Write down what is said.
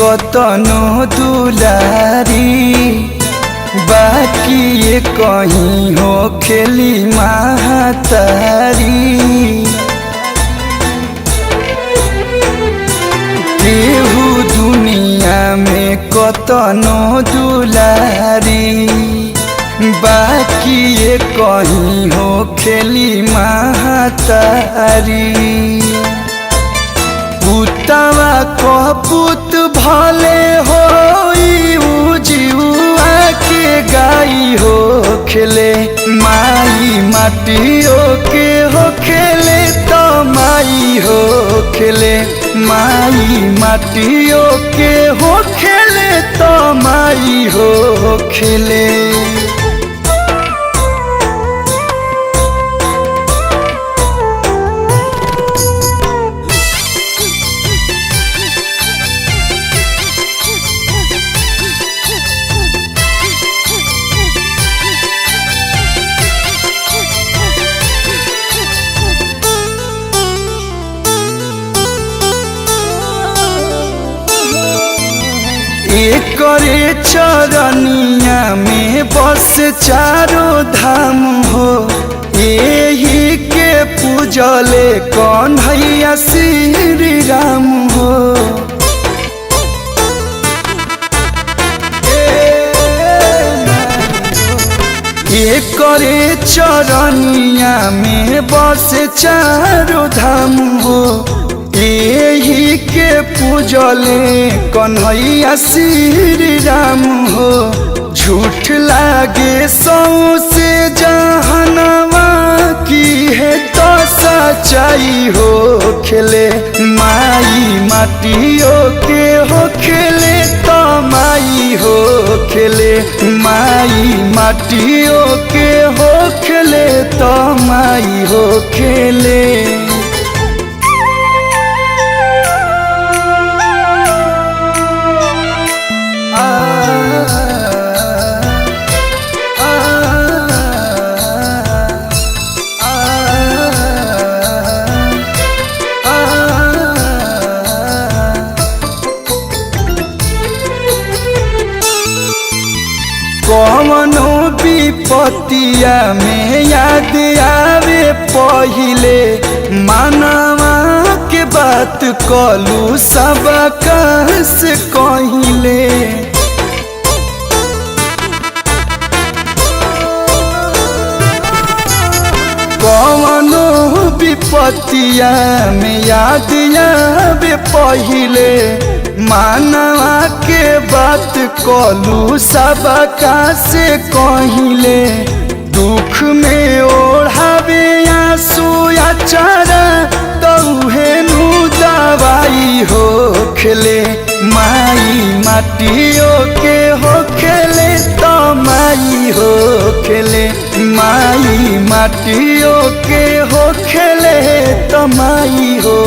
कतनो दुलारी बाकी ये कहीं हो खेली महतारी। केहू दुनिया में कतनो दुलारी बाकी ये कहीं हो खेली महतारी। पुतवा कपूत भले हो जीवा के गाई हो खेले माई माटियों के हो खेले तो माई हो खेले माई माटियों के हो खेले तो माई हो खेले। एकरे चरनिया में बस चारों धाम हो यही के पूजले कन्हैया श्री राम हो। एकरे चरनिया में बस चारों धाम हो यही के पूजले कन्हैया श्री राम हो। झूठ लागे सौसे जहनवा की है तो सच्चाई हो खेले माई माटियों के हो खेले तो माई हो खेले माई माटियों के हो खेले तो माई हो खेले। कवनो विपत्तिया में याद आवे पहिले मानवा के बात कलू सबका से कहिले। कवनो विपत्तिया में याद आवे पहिले मानवा के बात कलू सबका से कहिले। दुख में ओढ़ावे आंसू अचारा तौहे नु दवाई हो खेले माई माटियों के हो खेले तो माई हो खेले माई माटियों के हो खेले तो माई हो